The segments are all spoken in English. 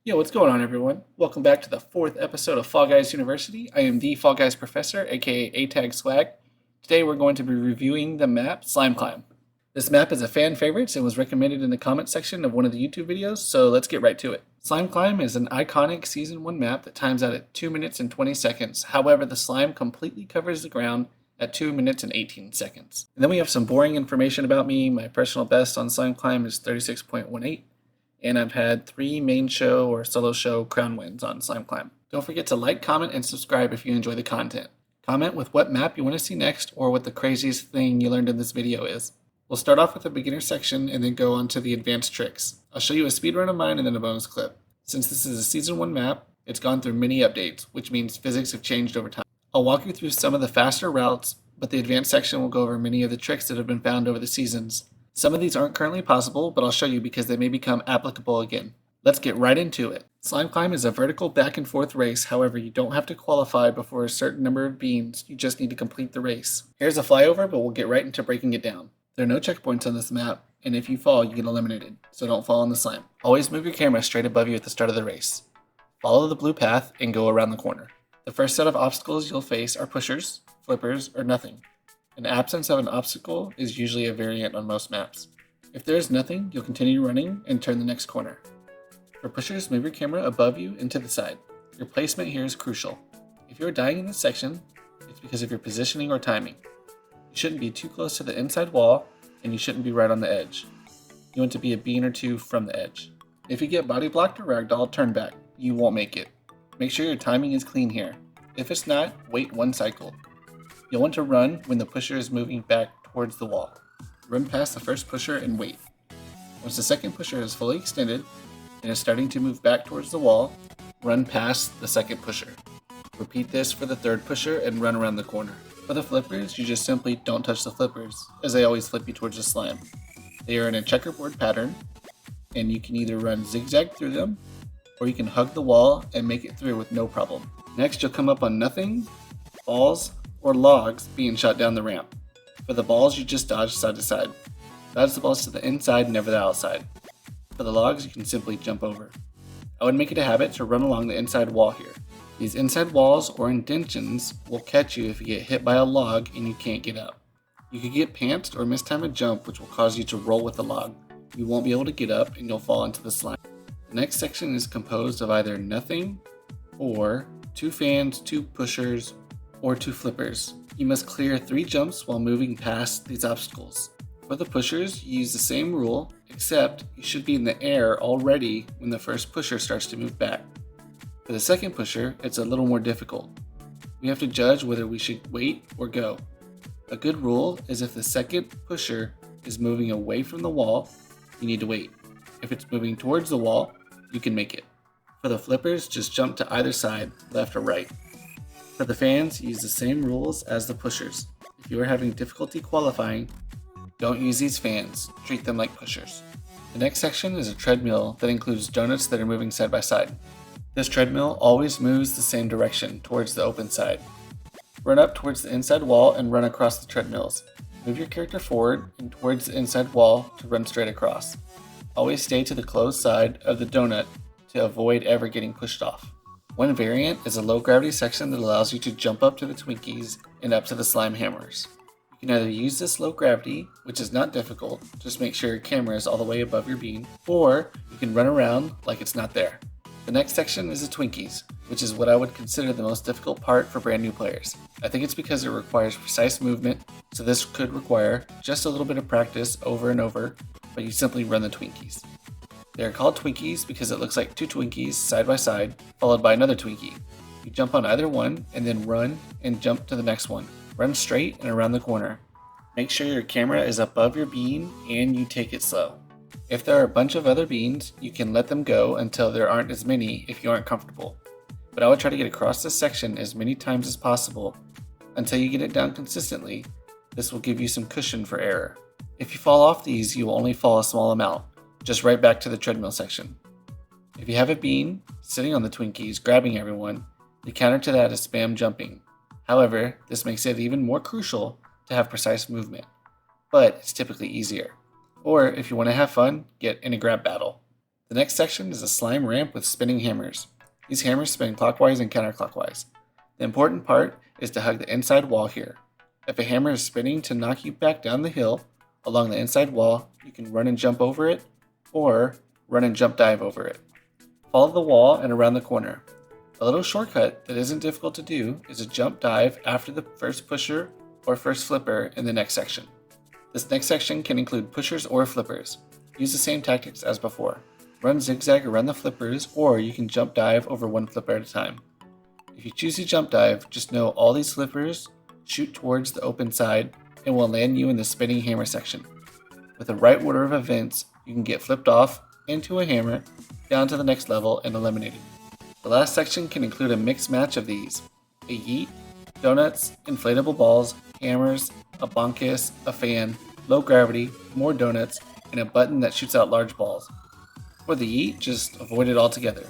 Yo, what's going on, everyone? Welcome back to the fourth episode of Fall Guys University. I am the Fall Guys Professor, aka A-Tag Swag. Today we're going to be reviewing the map Slime Climb. This map is a fan favorite and was recommended in the comment section of one of the YouTube videos, so let's get right to it. Slime Climb is an iconic Season 1 map that times out at 2 minutes and 20 seconds. However, the slime completely covers the ground at 2 minutes and 18 seconds. And then we have some boring information about me. My personal best on Slime Climb is 36.18. And I've had 3 main show or solo show crown wins on Slime Climb. Don't forget to like, comment, and subscribe if you enjoy the content. Comment with what map you want to see next or what the craziest thing you learned in this video is. We'll start off with the beginner section and then go on to the advanced tricks. I'll show you a speedrun of mine and then a bonus clip. Since this is a Season 1 map, it's gone through many updates, which means physics have changed over time. I'll walk you through some of the faster routes, but the advanced section will go over many of the tricks that have been found over the seasons. Some of these aren't currently possible, but I'll show you because they may become applicable again. Let's get right into it. Slime Climb is a vertical back and forth race, however you don't have to qualify before a certain number of beans, you just need to complete the race. Here's a flyover, but we'll get right into breaking it down. There are no checkpoints on this map, and if you fall, you get eliminated, so don't fall in the slime. Always move your camera straight above you at the start of the race. Follow the blue path and go around the corner. The first set of obstacles you'll face are pushers, flippers, or nothing. An absence of an obstacle is usually a variant on most maps. If there is nothing, you'll continue running and turn the next corner. For pushers, move your camera above you and to the side. Your placement here is crucial. If you are dying in this section, it's because of your positioning or timing. You shouldn't be too close to the inside wall, and you shouldn't be right on the edge. You want to be a bean or two from the edge. If you get body blocked or ragdoll, turn back. You won't make it. Make sure your timing is clean here. If it's not, wait 1 cycle. You'll want to run when the pusher is moving back towards the wall. Run past the first pusher and wait. Once the second pusher is fully extended and is starting to move back towards the wall, run past the second pusher. Repeat this for the third pusher and run around the corner. For the flippers, you just simply don't touch the flippers, as they always flip you towards the slime. They are in a checkerboard pattern, and you can either run zigzag through them, or you can hug the wall and make it through with no problem. Next, you'll come up on nothing, balls, or logs being shot down the ramp. For the balls, you just dodge side to side. Dodge the balls to the inside, never the outside. For the logs, you can simply jump over. I would make it a habit to run along the inside wall here. These inside walls or indentions will catch you if you get hit by a log and you can't get up. You could get pantsed or mistime a jump, which will cause you to roll with the log. You won't be able to get up and you'll fall into the slime. The next section is composed of either nothing or 2 fans, 2 pushers, or 2 flippers. You must clear 3 jumps while moving past these obstacles. For the pushers, you use the same rule, except you should be in the air already when the first pusher starts to move back. For the second pusher, it's a little more difficult. We have to judge whether we should wait or go. A good rule is if the second pusher is moving away from the wall, you need to wait. If it's moving towards the wall, you can make it. For the flippers, just jump to either side, left or right. For the fans, use the same rules as the pushers. If you are having difficulty qualifying, don't use these fans, treat them like pushers. The next section is a treadmill that includes donuts that are moving side by side. This treadmill always moves the same direction, towards the open side. Run up towards the inside wall and run across the treadmills. Move your character forward and towards the inside wall to run straight across. Always stay to the closed side of the donut to avoid ever getting pushed off. One variant is a low gravity section that allows you to jump up to the Twinkies and up to the slime hammers. You can either use this low gravity, which is not difficult, just make sure your camera is all the way above your bean, or you can run around like it's not there. The next section is the Twinkies, which is what I would consider the most difficult part for brand new players. I think it's because it requires precise movement, so this could require just a little bit of practice over and over, but you simply run the Twinkies. They are called Twinkies because it looks like 2 Twinkies side by side, followed by another Twinkie. You jump on either one and then run and jump to the next one. Run straight and around the corner. Make sure your camera is above your bean and you take it slow. If there are a bunch of other beans, you can let them go until there aren't as many if you aren't comfortable. But I would try to get across this section as many times as possible until you get it down consistently. This will give you some cushion for error. If you fall off these, you will only fall a small amount, just right back to the treadmill section. If you have a bean sitting on the Twinkies grabbing everyone, the counter to that is spam jumping. However, this makes it even more crucial to have precise movement, but it's typically easier. Or if you want to have fun, get in a grab battle. The next section is a slime ramp with spinning hammers. These hammers spin clockwise and counterclockwise. The important part is to hug the inside wall here. If a hammer is spinning to knock you back down the hill along the inside wall, you can run and jump over it, or run and jump dive over it. Follow the wall and around the corner. A little shortcut that isn't difficult to do is a jump dive after the first pusher or first flipper in the next section. This next section can include pushers or flippers. Use the same tactics as before. Run zigzag around the flippers, or you can jump dive over one flipper at a time. If you choose to jump dive, just know all these flippers shoot towards the open side and will land you in the spinning hammer section. With the right order of events, you can get flipped off into a hammer, down to the next level, and eliminated. The last section can include a mixed match of these: a yeet, donuts, inflatable balls, hammers, a bonkus, a fan, low gravity, more donuts, and a button that shoots out large balls. For the yeet, just avoid it altogether.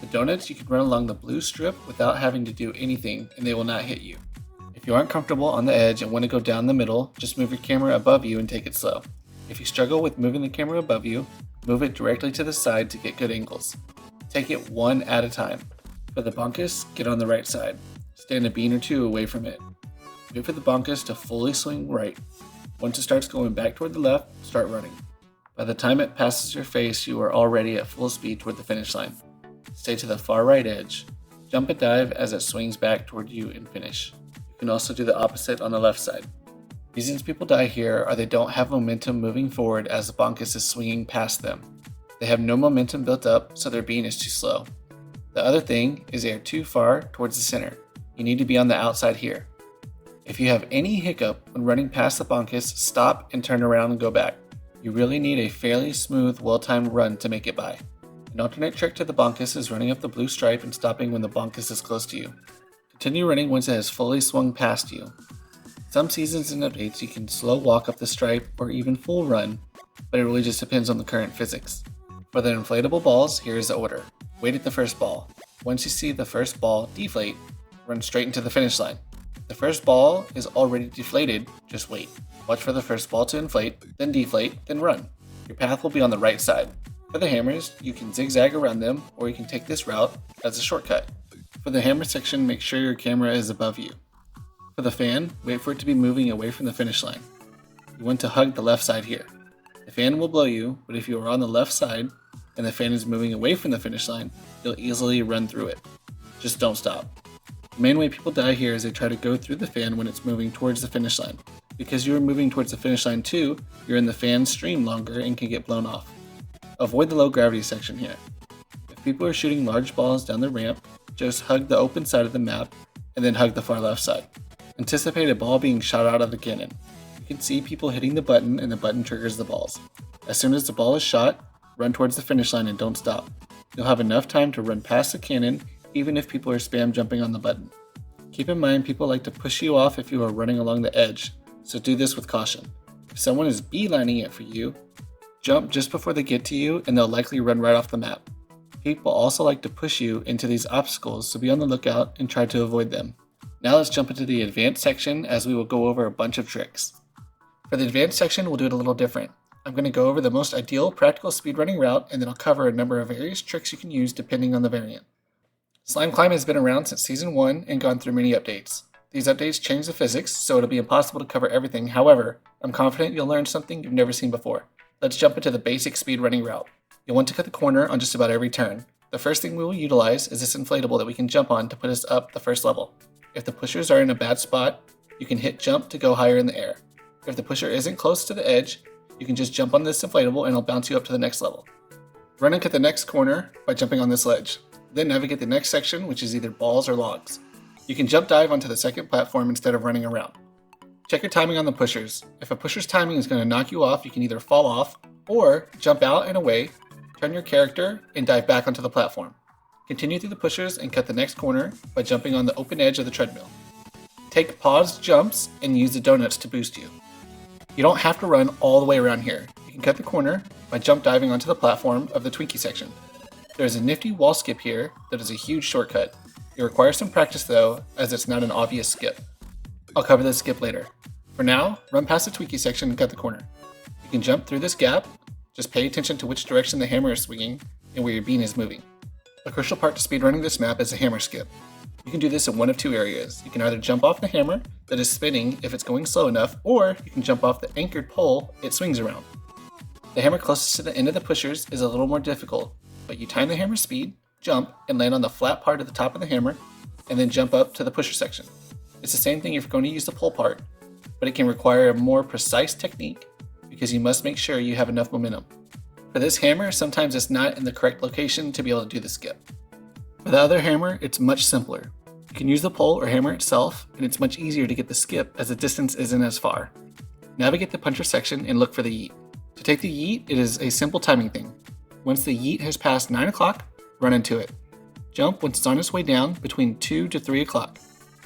The donuts, you can run along the blue strip without having to do anything and they will not hit you. If you aren't comfortable on the edge and want to go down the middle, just move your camera above you and take it slow. If you struggle with moving the camera above you, move it directly to the side to get good angles. Take it one at a time. For the bonkus, get on the right side. Stand a bean or two away from it. Wait for the bonkus to fully swing right. Once it starts going back toward the left, start running. By the time it passes your face, you are already at full speed toward the finish line. Stay to the far right edge. Jump and dive as it swings back toward you and finish. You can also do the opposite on the left side. Reasons people die here are they don't have momentum moving forward as the bonkus is swinging past them. They have no momentum built up, so their bean is too slow. The other thing is they are too far towards the center. You need to be on the outside here. If you have any hiccup when running past the bonkus, stop and turn around and go back. You really need a fairly smooth, well-timed run to make it by. An alternate trick to the bonkus is running up the blue stripe and stopping when the bonkus is close to you. Continue running once it has fully swung past you. Some seasons and updates you can slow walk up the stripe or even full run, but it really just depends on the current physics. For the inflatable balls, here is the order. Wait at the first ball. Once you see the first ball deflate, run straight into the finish line. If the first ball is already deflated, just wait. Watch for the first ball to inflate, then deflate, then run. Your path will be on the right side. For the hammers, you can zigzag around them, or you can take this route as a shortcut. For the hammer section, make sure your camera is above you. For the fan, wait for it to be moving away from the finish line. You want to hug the left side here. The fan will blow you, but if you are on the left side and the fan is moving away from the finish line, you'll easily run through it. Just don't stop. The main way people die here is they try to go through the fan when it's moving towards the finish line. Because you are moving towards the finish line too, you're in the fan stream longer and can get blown off. Avoid the low gravity section here. If people are shooting large balls down the ramp, just hug the open side of the map and then hug the far left side. Anticipate a ball being shot out of the cannon. You can see people hitting the button and the button triggers the balls. As soon as the ball is shot, run towards the finish line and don't stop. You'll have enough time to run past the cannon even if people are spam jumping on the button. Keep in mind people like to push you off if you are running along the edge, so do this with caution. If someone is beelining it for you, jump just before they get to you and they'll likely run right off the map. People also like to push you into these obstacles, so be on the lookout and try to avoid them. Now let's jump into the advanced section as we will go over a bunch of tricks. For the advanced section, we'll do it a little different. I'm going to go over the most ideal practical speedrunning route and then I'll cover a number of various tricks you can use depending on the variant. Slime Climb has been around since Season 1 and gone through many updates. These updates change the physics, so it'll be impossible to cover everything. However, I'm confident you'll learn something you've never seen before. Let's jump into the basic speedrunning route. You'll want to cut the corner on just about every turn. The first thing we will utilize is this inflatable that we can jump on to put us up the first level. If the pushers are in a bad spot, you can hit jump to go higher in the air. If the pusher isn't close to the edge, you can just jump on this inflatable and it'll bounce you up to the next level. Run and cut the next corner by jumping on this ledge. Then navigate the next section, which is either balls or logs. You can jump dive onto the second platform instead of running around. Check your timing on the pushers. If a pusher's timing is going to knock you off, you can either fall off or jump out and away, turn your character, and dive back onto the platform. Continue through the pushers and cut the next corner by jumping on the open edge of the treadmill. Take paused jumps and use the donuts to boost you. You don't have to run all the way around here. You can cut the corner by jump diving onto the platform of the Twinkie section. There is a nifty wall skip here that is a huge shortcut. It requires some practice though, as it's not an obvious skip. I'll cover this skip later. For now, run past the Twinkie section and cut the corner. You can jump through this gap, Just pay attention to which direction the hammer is swinging and where your bean is moving. A crucial part to speedrunning this map is a hammer skip. You can do this in one of two areas. You can either jump off the hammer that is spinning if it's going slow enough, or you can jump off the anchored pole it swings around. The hammer closest to the end of the pushers is a little more difficult, but you time the hammer speed, jump, and land on the flat part of the top of the hammer, and then jump up to the pusher section. It's the same thing if you're going to use the pole part, but it can require a more precise technique because you must make sure you have enough momentum. For this hammer, sometimes it's not in the correct location to be able to do the skip. For the other hammer, it's much simpler. You can use the pole or hammer itself, and it's much easier to get the skip as the distance isn't as far. Navigate the puncher section and look for the yeet. To take the yeet, it is a simple timing thing. Once the yeet has passed 9 o'clock, run into it. Jump once it's on its way down between 2 to 3 o'clock.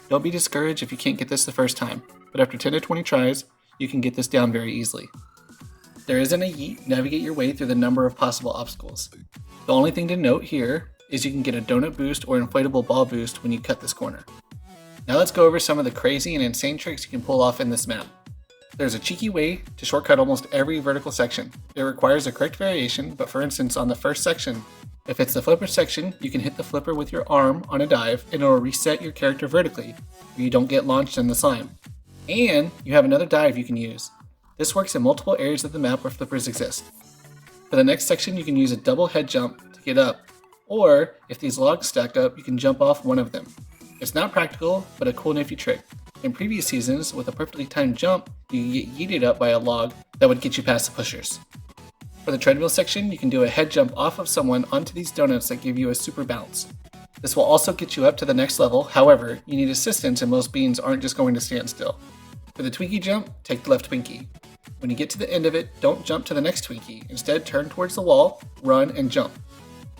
Don't be discouraged if you can't get this the first time, but after 10 to 20 tries, you can get this down very easily. If there isn't a yeet, navigate your way through the number of possible obstacles. The only thing to note here is you can get a donut boost or inflatable ball boost when you cut this corner. Now let's go over some of the crazy and insane tricks you can pull off in this map. There's a cheeky way to shortcut almost every vertical section. It requires a correct variation, but for instance on the first section, if it's the flipper section, you can hit the flipper with your arm on a dive and it will reset your character vertically, where you don't get launched in the slime. And you have another dive you can use. This works in multiple areas of the map where flippers exist. For the next section, you can use a double head jump to get up, or if these logs stack up, you can jump off one of them. It's not practical, but a cool nifty trick. In previous seasons, with a perfectly timed jump, you can get yeeted up by a log that would get you past the pushers. For the treadmill section, you can do a head jump off of someone onto these donuts that give you a super bounce. This will also get you up to the next level, however, you need assistance and most beans aren't just going to stand still. For the Twinkie jump, take the left Twinkie. When you get to the end of it, don't jump to the next Twinkie, instead turn towards the wall, run, and jump.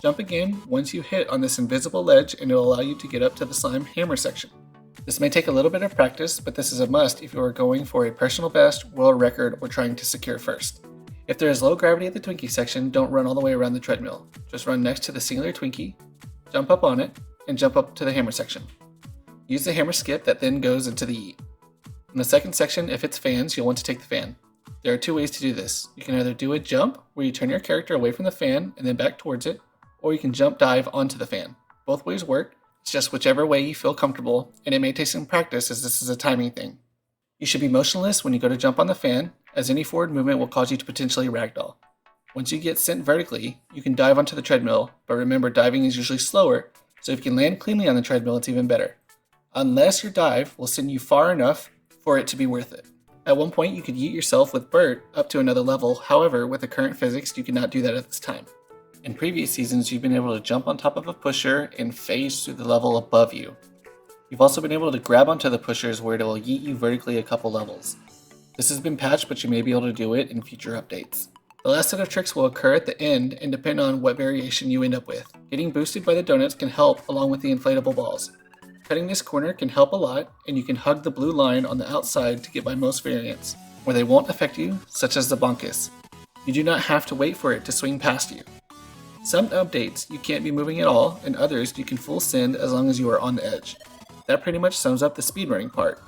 Jump again once you hit on this invisible ledge and it will allow you to get up to the slime hammer section. This may take a little bit of practice, but this is a must if you are going for a personal best, world record, or trying to secure first. If there is low gravity at the Twinkie section, don't run all the way around the treadmill. Just run next to the singular Twinkie, jump up on it, and jump up to the hammer section. Use the hammer skip that then goes into the yeet. In the second section, if it's fans, you'll want to take the fan. There are two ways to do this. You can either do a jump, where you turn your character away from the fan and then back towards it, or you can jump dive onto the fan. Both ways work, it's just whichever way you feel comfortable, and it may take some practice as this is a timing thing. You should be motionless when you go to jump on the fan, as any forward movement will cause you to potentially ragdoll. Once you get sent vertically, you can dive onto the treadmill, but remember diving is usually slower, so if you can land cleanly on the treadmill it's even better. Unless your dive will send you far enough for it to be worth it. At one point you could yeet yourself with Bert up to another level, however with the current physics you cannot do that at this time. In previous seasons you've been able to jump on top of a pusher and phase through the level above you. You've also been able to grab onto the pushers where it will yeet you vertically a couple levels. This has been patched, but you may be able to do it in future updates. The last set of tricks will occur at the end and depend on what variation you end up with. Getting boosted by the donuts can help along with the inflatable balls. Cutting this corner can help a lot, and you can hug the blue line on the outside to get by most variants, where they won't affect you, such as the bonkus. You do not have to wait for it to swing past you. Some updates you can't be moving at all, and others you can full send as long as you are on the edge. That pretty much sums up the speedrunning part.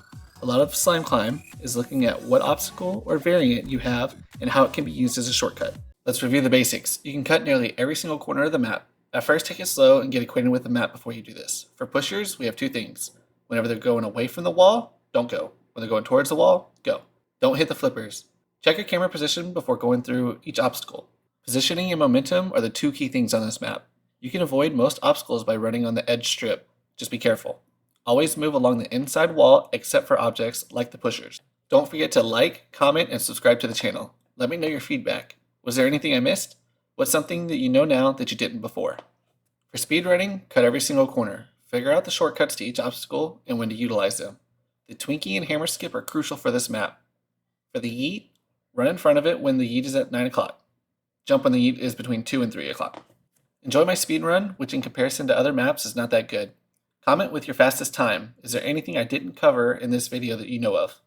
A lot of Slime Climb is looking at what obstacle or variant you have and how it can be used as a shortcut. Let's review the basics. You can cut nearly every single corner of the map. At first take it slow and get acquainted with the map before you do this. For pushers, we have two things. Whenever they're going away from the wall, don't go. When they're going towards the wall, go. Don't hit the flippers. Check your camera position before going through each obstacle. Positioning and momentum are the two key things on this map. You can avoid most obstacles by running on the edge strip. Just be careful. Always move along the inside wall except for objects like the pushers. Don't forget to like, comment, and subscribe to the channel. Let me know your feedback. Was there anything I missed? What's something that you know now that you didn't before? For speedrunning, cut every single corner. Figure out the shortcuts to each obstacle and when to utilize them. The Twinkie and hammer skip are crucial for this map. For the yeet, run in front of it when the yeet is at 9 o'clock. Jump when the yeet is between 2 and 3 o'clock. Enjoy my speedrun, which in comparison to other maps is not that good. Comment with your fastest time. Is there anything I didn't cover in this video that you know of?